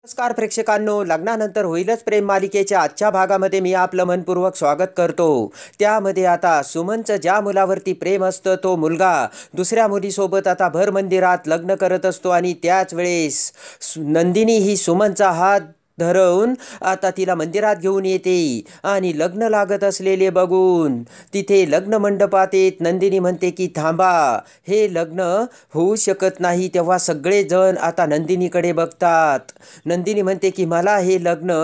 नमस्कार प्रेक्षकांनो, लग्नानंतर होईलच प्रेम मालिकेच्या आजच्या भागामध्ये मी आपलं मनपूर्वक स्वागत करतो। त्यामध्ये आता सुमनचं ज्या मुलावरती प्रेम असतं तो मुलगा दुसऱ्या मुलीसोबत आता भर मंदिरात लग्न करत असतो आणि त्याच वेळेस नंदिनी ही सुमनचा हात धरून आता तिला मंदिरात घेऊन येते आणि लग्न लागत असलेले बघून तिथे लग्न मंडपात येत नंदिनी म्हणते की थांबा, हे लग्न होऊ शकत नाही। तेव्हा सगळेजण आता नंदिनीकडे बघतात। नंदिनी म्हणते की मला हे लग्न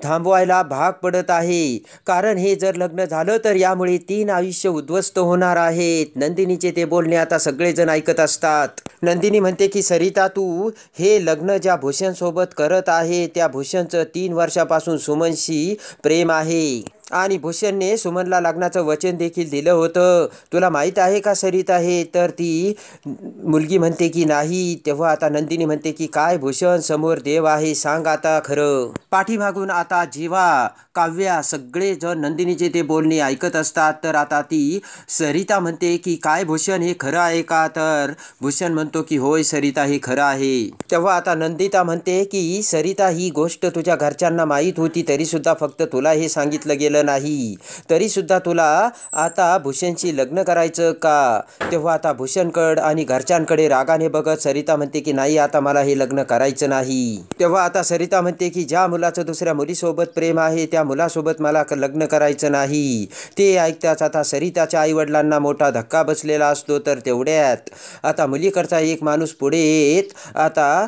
थांबवायला भाग पडत आहे, कारण हे जर लग्न झालं तर यामुळे 3 आयुष्य उद्ध्वस्त होणार आहेत। नंदिनीचे ते बोलणे आता सगळेजण ऐकत असतात। नंदिनी म्हणते की सरिता, तू हे लग्न ज्या भूषणसोबत करत आहे त्या भूषणचं 3 वर्षापासून सुमनशी प्रेम आहे आणि भूषणने सुमनला लग्नाचं वचन देखील दिलं होतं। तुला माहीत आहे का सरिता हे? तर ती मुलगी म्हणते की नाही। तेव्हा आता नंदिनी म्हणते की काय भूषण, समोर देव आहे, सांग आता खरं। पाठीमागून आता जीवा, काव्या सगळेजण नंदिनीचे ते बोलणे ऐकत असतात। तर आता ती सरिता म्हणते की काय भूषण, हे खरं आहे का? तर भूषण म्हणतो की होय सरिता, हे खरं आहे। तेव्हा आता नंदिता म्हणते की सरिता, ही गोष्ट तुझ्या घरच्यांना माहीत होती तरीसुद्धा फक्त तुला हे सांगितलं गेलं नाही, तरीसुद्धा तुला आता भूषणशी लग्न करायचं का? तेव्हा आता भूषणकड आणि घरच्यांकडे रागाने बघत सरिता म्हणते की नाही, आता मला हे लग्न करायचं नाही। तेव्हा आता सरिता म्हणते की ज्या मुलाचं दुसऱ्या मुलीसोबत प्रेम आहे त्या मुलासोबत मला लग्न करायचं नाही। ते ऐकताच आता सरिताच्या आईवडिलांना मोठा धक्का बसलेला असतो। तर तेवढ्यात आता मुलीकडचा एक माणूस पुढे येत आता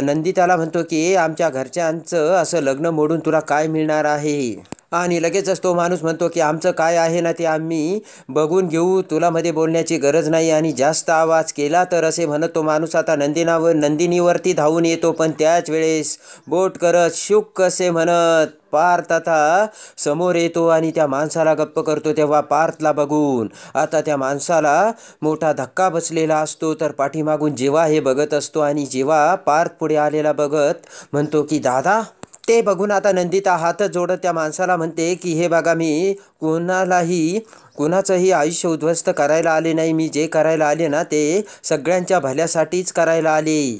नंदिताला म्हणतो की आमच्या घरच्यांचं असं लग्न मोडून तुला काय मिळणार आहे? आणि लगेचच तो माणूस म्हणतो की आमचं काय आहे ना ते आम्ही बघून घेऊ, तुला मध्ये बोलण्याची गरज नाही। आणि जास्त आवाज केला तर, असे म्हणत तो माणूस आता नंदिनीवरती धावून येतो। पण त्याच वेळेस बोट करत शुक असे म्हणत पार्थ आता समोर येतो आणि त्या माणसाला गप्प करतो। तेव्हा पार्थला बघून आता त्या माणसाला मोठा धक्का बसलेला असतो। तर पाठीमागून जीवा हे बघत असतो आणि जीवा पार्थ पुढे आलेला बघत म्हणतो की दादा। ते बघून आता नंदिता हात जोडत त्या माणसाला म्हणते की हे बघा, मी कुणाचंही आयुष्य उद्ध्वस्त करायला आले नाही। मी जे करायला आले ना ते सगळ्यांच्या भल्यासाठीच करायला आले।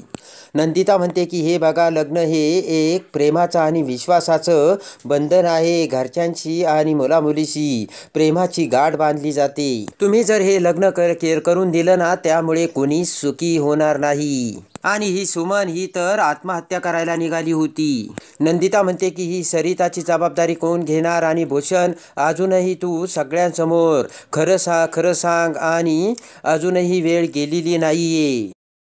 नंदिता म्हणते की हे बघा, लग्न हे एक प्रेमाचं आणि विश्वासाचं बंधन आहे। घरच्यांशी आणि मुलामुलीशी प्रेमाची गाठ बांधली जाते। तुम्ही जर हे लग्न करून दिलं ना, त्यामुळे कोणी सुखी होणार नाही। आणि ही सुमन ही तर आत्महत्या करायला निघाली होती। नंदिता म्हणते की ही सरिताची जबाबदारी कोण घेणार? आणि भूषण, अजूनही तू सगळ्यांसमोर खरं सांग आणि अजूनही वेळ गेलेली नाहीये।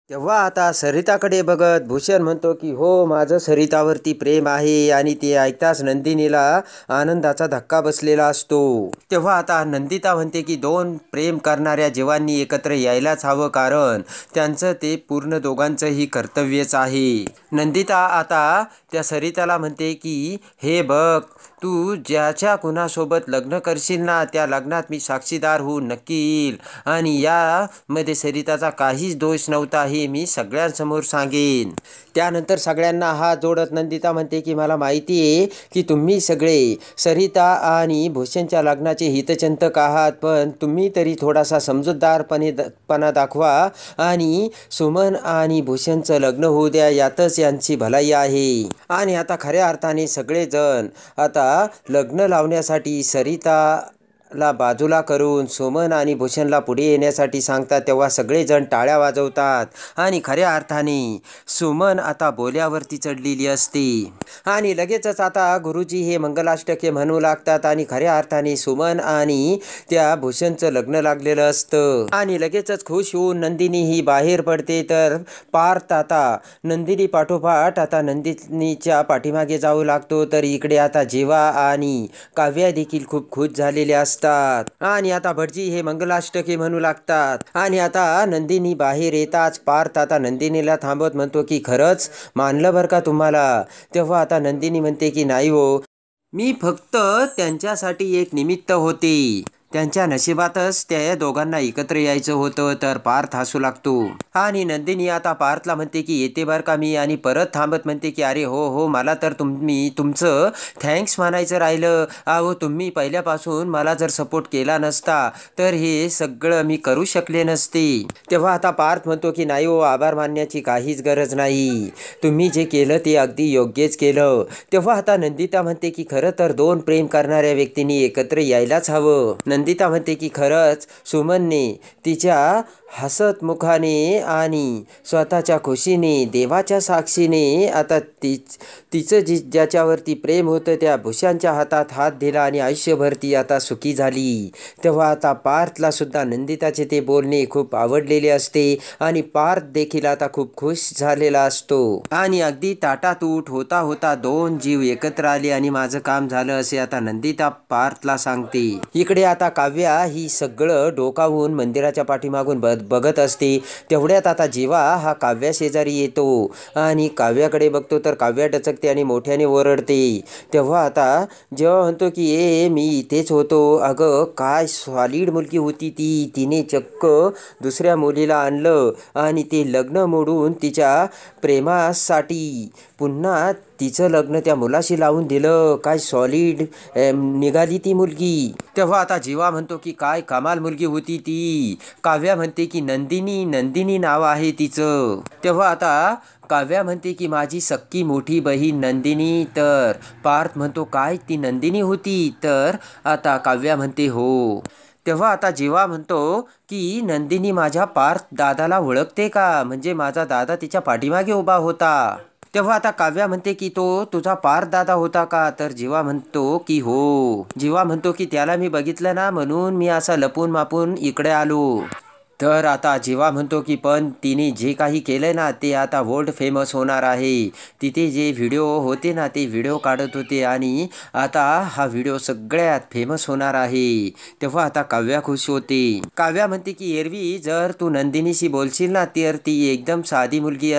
तेव्हा आता सरिताकडे बघत भूषण म्हणतो की हो, माझं सरितावरती प्रेम आहे। आणि ते ऐकताच नंदिनीला आनंदाचा धक्का बसलेला असतो। तेव्हा आता नंदिता म्हणते की 2 प्रेम करणाऱ्या जीवांनी एकत्र यायलाच हवं, कारण त्यांचं ते पूर्ण दोघांचंही कर्तव्यच आहे। नंदिता आता त्या सरिताला म्हणते की हे बघ, तू ज्याच्या कुणासोबत लग्न करशील ना त्या लग्नात मी साक्षीदार होऊन नक्की येईल। आणि यामध्ये सरिताचा काहीच दोष नव्हता हे मी सगळ्यांसमोर सांगेन। त्यानंतर सगळ्यांना हात जोडत नंदिता म्हणते की मला माहिती आहे की तुम्ही सगळे सरिता आणि भूषणच्या लग्नाचे हितचिंतक आहात, पण तुम्ही तरी थोडासा समजूतदारपणा दाखवा आणि सुमन आणि भूषणचं लग्न होऊ द्या, यातच यांची भलाई आहे। आणि आता खऱ्या अर्थाने सगळेजण आता लग्न लावण्यासाठी सरिताला बाजूला करून सुमन आणि भूषणला पुढे येण्यासाठी सांगतात। तेव्हा सगळेजण टाळ्या वाजवतात आणि खऱ्या अर्थाने सुमन आता बोल्यावरती चढलेली असते। आणि लगेचच आता गुरुजी हे मंगलाष्टके म्हणू लागतात आणि खऱ्या अर्थाने सुमन आणि त्या भूषणचं लग्न लागलेलं असतं। आणि लगेचच खुश होऊन नंदिनी ही बाहेर पडते। तर पार्थ आता नंदिनी पाठोपाठ आता नंदिनीच्या पाठीमागे जाऊ लागतो। तर इकडे आता जीवा आणि काव्या देखील खूप खुश झालेले असतात आणि आता भटजी हे मंगलाष्टके म्हणू लागतात। आणि आता नंदिनी बाहेर येताच पार्थ आता नंदिनीला थांबत म्हणतो की खरंच मानलं बरं का तुम्हाला? तेव्हा आता नंदिनी म्हणते की नाही हो, मी फक्त त्यांच्यासाठी एक निमित्त होते। त्यांच्या नशिबातच त्या दोघांना एकत्र यायचं होतं. तर पार्थ हसू लागतो आणि नंदिनी आता पार्थला म्हणते की येते बरं का मी, आणि परत थांबत म्हणते की अरे हो हो, मला तर तुमचं थँक्स म्हणायचं राहिलं. अहो तुम्ही पहिल्यापासून मला जर सपोर्ट केला नसता तर हे सगळं मी करू शकले नसते. तेव्हा आता पार्थ म्हणतो की नाही हो, आभार मानण्याची काहीच गरज नाही, तुम्ही जे केलं ते अगदी योग्यच केलं. तेव्हा आता नंदिता म्हणते की खरं तर दोन प्रेम करणाऱ्या व्यक्तींनी एकत्र यायलाच हवं. नंदिता म्हणते की खरंच सुमनने तिच्या हसत मुखाने आणि स्वतःच्या खुशीने, देवाच्या साक्षीने आता तिचं ज्याच्यावरती प्रेम होतं त्या भूषांच्या हातात हात दिला आणि आयुष्यभर ती आता सुखी झाली. तेव्हा आता पार्थला सुद्धा नंदिताचे ते बोलणे खूप आवडलेले असते आणि पार्थ देखील आता खूप खुश झालेला असतो आणि अगदी ताटातूट होता होता दोन जीव एकत्र आले आणि माझं काम झालं असे आता नंदिता पार्थला सांगते. इकडे आता काव्या ही सगळं डोकावून मंदिराच्या पाठीमागून बघत असते. तेवढ्यात आता जीवा हा काव्या शेजारी येतो आणि काव्याकडे बघतो तर काव्या डचकते आणि मोठ्याने ओरडते. तेव्हा आता जेव्हा म्हणतो की मी इथेच होतो, अगं काय सॉलिड मुलगी होती ती, तिने चक्क दुसऱ्या मुलीला आणलं आणि ते लग्न मोडून तिच्या प्रेमासाठी पुन्हा तिचं लग्न त्या मुलाशी लावून दिलं. काय सॉलिड निघाली ती मुलगी. तेव्हा आता जीवा म्हणतो की काय कमाल मुलगी होती ती. काव्या म्हणते की नंदिनी नाव आहे तिचं. तेव्हा आता काव्या म्हणते की माझी सक्की मोठी बहीण नंदिनी. तर पार्थ म्हणतो काय ती नंदिनी होती. तर आता काव्या म्हणते हो. तेव्हा आता जीवा म्हणतो की नंदिनी माझ्या पार्थ दादाला ओळखते का, म्हणजे माझा दादा तिच्या पाठीमागे उभा होता. तेव्हा आता काव्या म्हणते की तो तुझा पार्थ दादा होता का. तर जीवा म्हणतो की हो. जीवा म्हणतो की त्याला मी बघितलं ना, म्हणून मी असा लपून मापून इकडे आलो. तर आता जीवा म्हणतो की पण तिने जे काही केलंय ना ते आता वर्ल्ड फेमस होणार आहे. तिथे जे व्हिडिओ होते ना ते व्हिडिओ काढत होते आणि आता हा व्हिडिओ सगळ्यात फेमस होणार आहे. तेव्हा आता काव्या खुश होते. काव्या म्हणते की एरवी जर तू नंदिनीशी बोलशील ना तर ती एकदम साधी मुलगी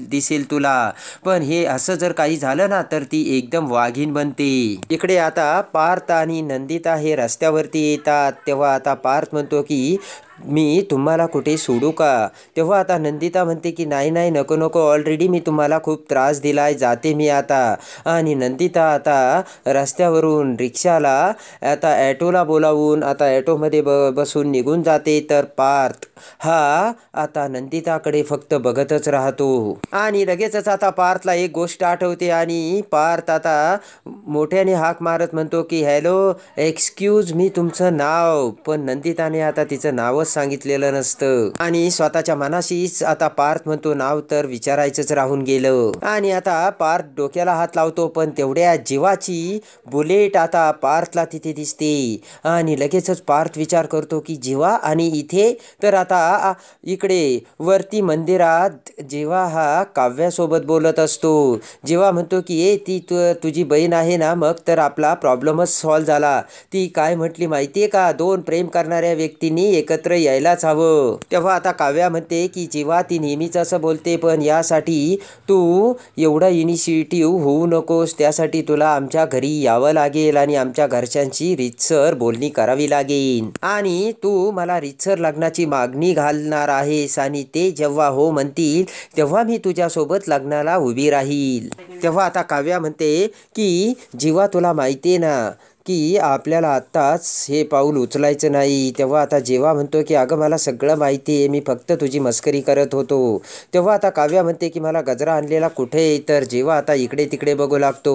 दिसेल तुला, पण हे असं जर काही झालं ना तर ती एकदम वाघीण बनते. इकडे आता पार्थ आणि नंदिता हे रस्त्यावरती येतात. तेव्हा आता पार्थ म्हणतो की मी तुम्हाला कुठे सोडू का. तेव्हा आता नंदिता म्हणते की नाही नको नको, ऑलरेडी मी तुम्हाला खूप त्रास दिलाय, जाते मी आता. आणि नंदिता आता रस्त्यावरून रिक्षाला आता ॲटोला बोलावून आता ॲटोमध्ये बसून निघून जाते. तर पार्थ हा आता नंदिताकडे फक्त बघतच राहतो आणि लगेचच आता पार्थला एक गोष्ट आठवते आणि पार्थ आता मोठ्याने हाक मारत म्हणतो की हॅलो एक्सक्यूज मी, तुमचं नाव. पण नंदिताने आता तिचं नावच सांगितलेलं नसतं आणि स्वतःच्या मनाशीच आता पार्थ म्हणतो नाव तर विचारायचंच राहून गेलं. आणि आता पार्थ डोक्याला हात लावतो, पण तेवढ्या जीवाची बुलेट आता पार्थला तिथे दिसते आणि लगेचच पार्थ विचार करतो की जीवा आणि इथे. तर आता इकडे वरती मंदिरात जीवा हा काव्यासोबत बोलत असतो. जीवा म्हणतो की ती तुझी बहीण आहे ना, मग तर आपला प्रॉब्लेमच सॉल्व्ह झाला. ती काय म्हटली माहितीये का, दोन प्रेम करणाऱ्या व्यक्तींनी एकत्र यायलाच हवं. तेव्हा आता काव्या म्हणते की जेव्हा ती नेहमीच असं बोलते, पण यासाठी तू एवढा इनिशिएटिव्ह होऊ नकोस. त्यासाठी तुला आमच्या घरी यावं लागेल आणि आमच्या घरच्यांची रीतसर बोलणी करावी लागेल आणि तू मला रीतसर लग्नाची मागणी घालणार आहेस आणि ते जेव्हा हो म्हणतील तेव्हा मी तुझ्यासोबत लग्नाला उभी राहील. तेव्हा आता काव्या म्हणते की जेव्हा तुला माहिती आहे ना की आपल्याला आत्ताच हे पाऊल उचलायचं नाही. तेव्हा आता जेव्हा म्हणतो की अगं मला सगळं माहिती आहे, मी फक्त तुझी मस्करी करत होतो. तेव्हा आता काव्या म्हणते की मला गजरा आणलेला कुठे. तर जेव्हा आता इकडे तिकडे बघू लागतो,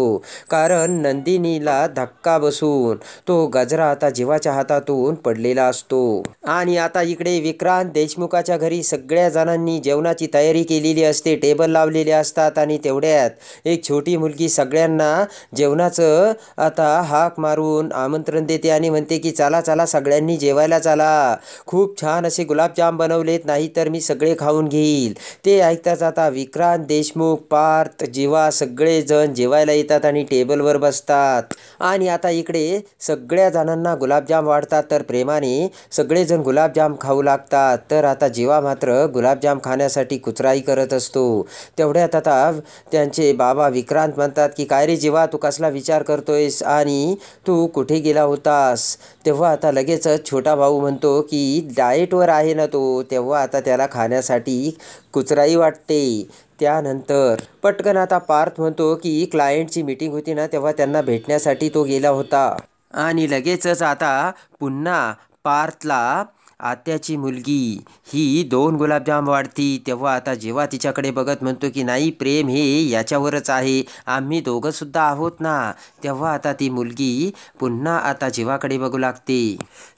कारण नंदिनीला धक्का बसून तो गजरा आता जीवाच्या हातातून पडलेला असतो. आणि आता इकडे विक्रांत देशमुखाच्या घरी सगळ्या जणांनी जेवणाची तयारी केलेली असते, टेबल लावलेले असतात आणि तेवढ्यात एक छोटी मुलगी सगळ्यांना जेवणाचं आता हाक मारून आमंत्रण देते आणि म्हणते की चला चला सगळ्यांनी जेवायला चला, खूप छान असे गुलाबजाम बनवलेत, नाही तर मी सगळे खाऊन घेईल. ते ऐकताच आता विक्रांत देशमुख, पार्थ, जीवा सगळेजण जेवायला येतात आणि टेबलवर बसतात. आणि आता इकडे सगळ्या जणांना गुलाबजाम वाढतात, तर प्रेमाने सगळेजण गुलाबजाम खाऊ लागतात. तर आता जीवा मात्र गुलाबजाम खाण्यासाठी कुचराई करत असतो. तेवढ्यात आता त्यांचे बाबा विक्रांत म्हणतात की काय रे जीवा, तू कसला विचार करतोयस आणि तू कुठे गेला होतास? तेव्हा आता लगेचच छोटा भाऊ म्हणतो की डाएटवर आहे ना तो. तेव्हा आता त्याला खाण्यासाठी कुचराई वाटते. त्यानंतर पटकन आता पार्थ म्हणतो की क्लायंटची मीटिंग होती ना तेव्हा त्यांना भेटण्यासाठी तो गेला होता. आणि लगेचच आता पुन्हा पार्थला आत्याची मुलगी ही 2 गुलाबजाम वाढती. तेव्हा आता जेव्हा तिच्याकडे बघत म्हणतो की नाही, प्रेम हे याच्यावरच आहे, आम्ही दोघंसुद्धा आहोत ना. तेव्हा आता ती मुलगी पुन्हा आता जीवाकडे बघू लागते.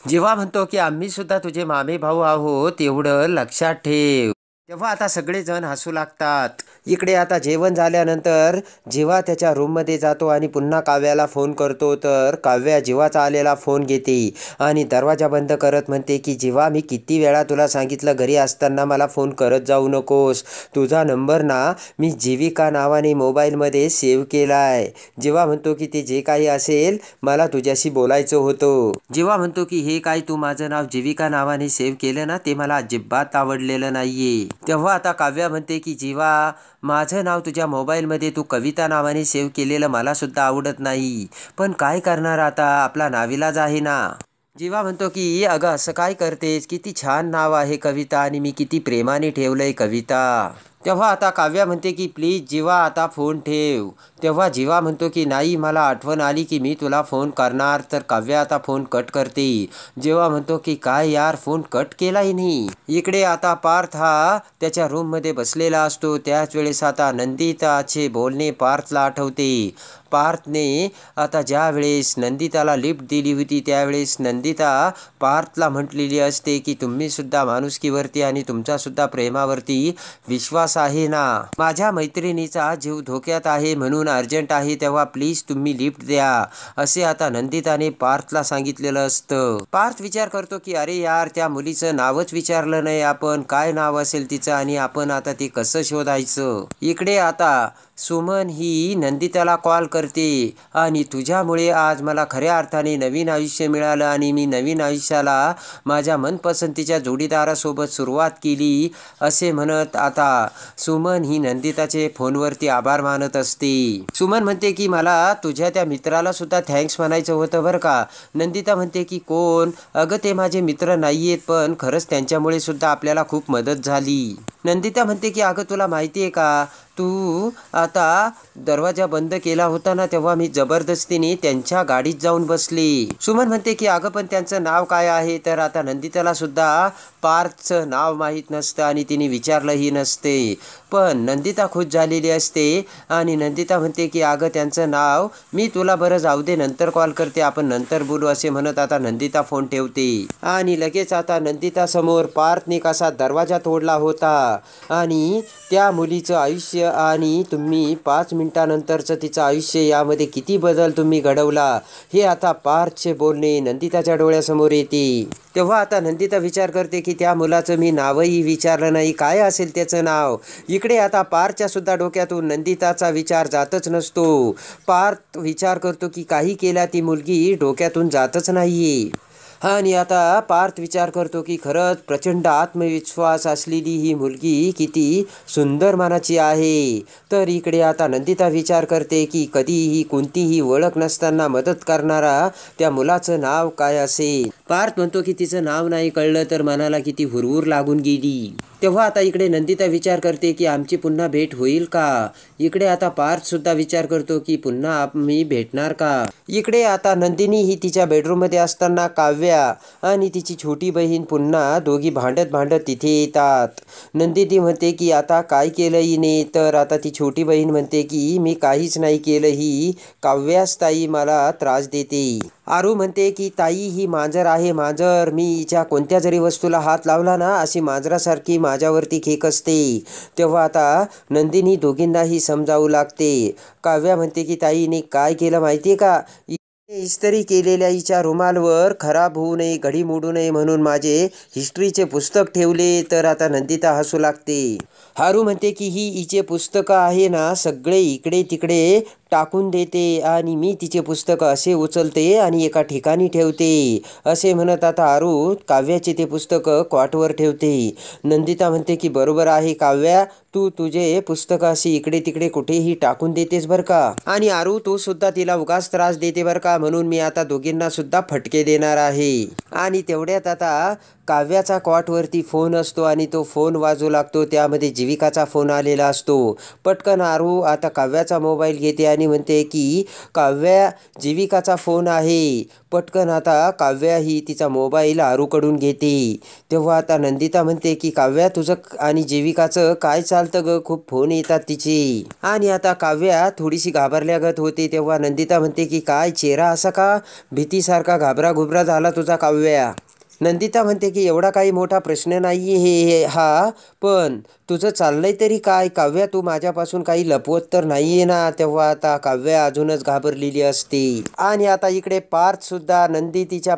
जेव्हा म्हणतो की आम्हीसुद्धा तुझे मामे भाऊ आहोत, एवढं लक्षात ठेव. तेव्हा आता सगळेजण हसू लागतात. इकडे आता जेवण झाल्यानंतर जेव्हा त्याच्या रूममध्ये जातो आणि पुन्हा काव्याला फोन करतो, तर काव्या जीवाचा आलेला फोन घेते आणि दरवाजा बंद करत म्हणते की जेव्हा मी किती वेळा तुला सांगितलं घरी असताना मला फोन करत जाऊ नकोस. तुझा नंबर ना मी जीविका नावाने मोबाईलमध्ये सेव्ह केला आहे. जेव्हा म्हणतो की ते जे काही असेल मला तुझ्याशी बोलायचं होतं. जेव्हा म्हणतो की हे काय तू माझं नाव जीविका नावाने सेव्ह केलं ना, ते मला अजिबात आवडलेलं नाहीये. तेव्हा आता काव्या म्हणते की जेव्हा माझं नाव तुझ्या मोबाईलमध्ये तू कविता नावाने सेव्ह केलेलं मला सुद्धा आवडत नाही, पण काय करणार आता, आपला नाविलाज आहे ना. जेव्हा म्हणतो की अगं असं काय करतेस, किती छान नाव आहे कविता आणि मी किती प्रेमाने ठेवलंय कविता. तेव्हा आता काव्या म्हणते की प्लीज जीवा आता फोन ठेव. तेव्हा जीवा म्हणतो की नाही, मला आठवण आली की मी तुला फोन करणार. तर काव्या आता फोन कट करते. जेव्हा म्हणतो की काय यार, फोन कट केलाही नाही. इकडे आता पार्थ हा त्याच्या रूममध्ये बसलेला असतो. त्याच वेळेस आता नंदिताचे बोलणे पार्थला आठवते. पार्थने आता ज्या वेळेस नंदिताला लिफ्ट दिली होती त्यावेळेस नंदिता पार्थला म्हटलेली असते की तुम्हीसुद्धा माणुसकीवरती आणि तुमचासुद्धा प्रेमावरती विश्वास आहे ना. माझ्या मैत्रिणीचा जीव धोक्यात आहे म्हणून अर्जंट आहे, तेव्हा प्लीज तुम्ही लिफ्ट द्या, असे आता नंदिताने पार्थला सांगितलेलं असतं. पार्थ विचार करतो की अरे यार, त्या मुलीचं नावच विचारलं नाही आपण, काय नाव असेल तिचं आणि आपण आता ते कसं शोधायचं. इकडे आता सुमन ही नंदिताला कॉल करते आणि तुझ्यामुळे आज मला खऱ्या अर्थाने नवीन आयुष्य मिळालं आणि मी नवीन आयुष्याला माझ्या मनपसंतीच्या जोडीदारासोबत सुरुवात केली, असे म्हणत आता सुमन ही नंदिताचे फोनवरती आभार मानत असते. सुमन म्हणते की मला तुझ्या त्या मित्राला सुद्धा थँक्स म्हणायचं होतं बरं का. नंदिता म्हणते की कोण? अगं ते माझे मित्र नाही आहेत, पण खरंच त्यांच्यामुळे सुद्धा आपल्याला खूप मदत झाली. नंदिता म्हणते की अगं तुला माहिती आहे का, तू आता दरवाजा बंद केला होता ना तेव्हा मी जबरदस्तीने त्यांच्या गाडीत जाऊन बसली. सुमन म्हणते की अगं पण त्यांचं नाव काय आहे. तर आता नंदिताला सुद्धा पार्थचं नाव माहीत नसतं आणि तिने विचारलंही नसते, पण नंदिता खुश झालेली असते आणि नंदिता म्हणते की अगं त्यांचं नाव मी तुला बरं जाऊ दे, नंतर कॉल करते, आपण नंतर बोलू, असे म्हणत आता नंदिता फोन ठेवते. आणि लगेच आता नंदिता समोर पार्थने कसा दरवाजा तोडला होता आणि त्या मुलीचं आयुष्य आणि तुम्ही 5 मिनिटानंतरचं तिचं आयुष्य यामध्ये किती बदल तुम्ही घडवला, हे आता पार्थचे बोलणे नंदिताच्या डोळ्यासमोर येते. तेव्हा आता नंदिता विचार करते की त्या मुलाचं मी नावही विचारलं नाही, काय असेल त्याचं नाव. इकडे आता पार्थच्या सुद्धा डोक्यातून नंदिताचा विचार जातच नसतो. पार्थ विचार करतो की काही केल्या ती मुलगी डोक्यातून जातच नाहीये. आणि आता पार्थ विचार करतो की खरंच प्रचंड आत्मविश्वास असलेली ही मुलगी किती सुंदर मनाची आहे. तर इकडे आता नंदिता विचार करते की कधीही कोणतीही ओळख नसताना मदत करणारा त्या मुलाचं नाव काय असेल. पार्थ म्हणतो की तिचं नाव नाही कळलं तर मनाला किती हुरहुर लागून गेली. तेव्हा आता इकडे नंदिता विचार करते की आमची पुन्हा भेट होईल का. इकडे आता पार्थ सुद्धा विचार करतो की पुन्हा आम्ही भेटणार का. इकडे आता नंदिनी ही तिच्या बेडरूममध्ये असताना काव्या आणि तिची छोटी बहीण पुन्हा दोघी भांडत तिथे येतात. नंदिनी म्हणते की आता काय केलं हिने. तर आता ती छोटी बहीण म्हणते की मी काहीच नाही केलं, ही काव्यास ताई मला त्रास देते. आरू म्हणते की ताई ही मांजर आहे, मांजर, मी हिच्या कोणत्या जरी वस्तूला हात लावला ना अशी मांजरासारखी माझ्यावरती खेक असते. तेव्हा आता नंदिनी दोघींनाही समजावू लागते. काव्या म्हणते की ताईने काय केलं माहितीये का, इस्त्री केलेल्या हिच्या रुमालवर खराब होऊ नये, घडी मोडू नये म्हणून माझे हिस्ट्रीचे पुस्तक ठेवले. तर आता नंदिता हसू लागते. हारू म्हणते की ही हिचे पुस्तकं आहे ना सगळे इकडे तिकडे टाकून देते आणि मी तिचे पुस्तकं असे उचलते आणि एका ठिकाणी ठेवते, असे म्हणत आता आरू काव्याचे ते पुस्तकं कॉटवर ठेवते. नंदिता म्हणते की बरोबर आहे काव्या, तू तुझे पुस्तकं अशी इकडे तिकडे कुठेही टाकून देतेस बरं का. आणि आरू तू सुद्धा तिला उगाच त्रास देते बरं का, म्हणून मी आता दोघींना सुद्धा फटके देणार आहे. आणि तेवढ्यात आता काव्याचा कॉटवरती फोन असतो आणि तो फोन वाजू लागतो. त्यामध्ये जीविकाचा फोन आलेला असतो. पटकन आरू आता काव्याचा मोबाईल घेते आणि म्हणते की काव्या, जीविकाचा फोन आहे. पटकन आता काव्या ही तिचा मोबाईल आरूकडून घेते. तेव्हा आता नंदिता म्हणते की काव्या, तुझं आणि जीविकाचं काय चालतं ग, खूप फोन येतात तिचे. आणि आता काव्या थोडीशी घाबरल्यागत होते. तेव्हा नंदिता म्हणते की काय चेहरा असा का भीतीसारखा घाबरा घुबरा झाला तुझा काव्या. नंदिता म्हणते की एवढा काही मोठा प्रश्न नाही हा, पण तुझं चाललंय तरी काय काव्या, तू माझ्यापासून काही लपवत तर नाहीये ना. तेव्हा आता काव्या अजूनच घाबरलेली असते. आणि आता इकडे पार्थ सुद्धा नंदिनीच्या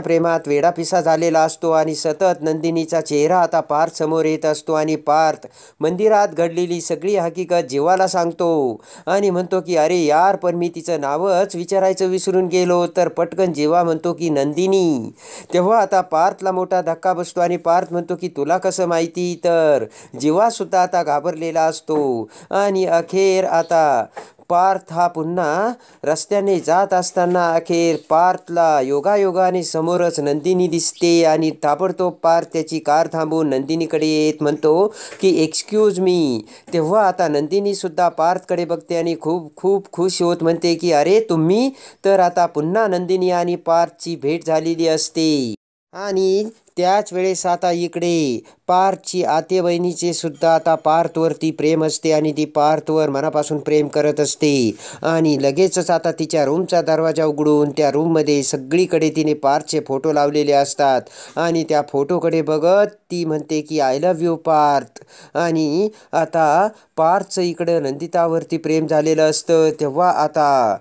प्रेमात वेडापिसा झालेला असतो आणि सतत नंदिनीचा चेहरा आता पार्थ समोर येत असतो. आणि पार्थ मंदिरात घडलेली सगळी हकीकत जीवाला सांगतो आणि म्हणतो की अरे यार, पण मी तिचं नावच विचारायचं विसरून गेलो. तर पटकन जीवा म्हणतो की नंदिनी. तेव्हा आता पार्थला मोठा धक्का बसतो आणि पार्थ म्हणतो की तुला कसं माहिती. तर जीवा सुद्धा आता घाबरलेला असतो. आणि अखेर आता पार्थ हा पुन्हा रस्त्याने जात असताना अखेर पार्थला योगायोगाने समोरच नंदिनी दिसते. आणि ताबडतोब पार्थ त्याची कार थांबवून नंदिनीकडे येत म्हणतो की एक्सक्यूज मी. तेव्हा आता नंदिनी सुद्धा पार्थकडे बघते आणि खूप खूप खुश होत म्हणते की अरे तुम्ही. तर आता पुन्हा नंदिनी आणि पार्थची भेट झालेली असते. आणि त्याच वेळेस आता इकडे पार्थची आते बहिणीचे सुद्धा आता पार्थवरती प्रेम असते आणि ती पार्थवर मनापासून प्रेम करत असते. आणि लगेचच आता तिच्या रूमचा दरवाजा उघडून त्या रूममध्ये सगळीकडे तिने पार्थचे फोटो लावलेले असतात. आणि त्या फोटोकडे बघत ती म्हणते की आय लव्ह यू पार्थ. आणि आता पार्थचं इकडं नंदितावरती प्रेम झालेलं असतं. तेव्हा आता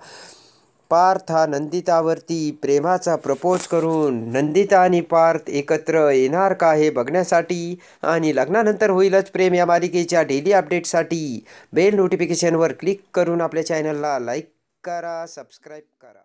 पार्थ हा नंदितावरती प्रेमाचा प्रपोज करून नंदिता आणि पार्थ एकत्र येणार का हे बघण्यासाठी आणि लग्नानंतर होईलच प्रेम या मालिकेच्या डेली अपडेटसाठी बेल नोटिफिकेशनवर क्लिक करून आपल्या चॅनलला लाईक करा, सबस्क्राईब करा.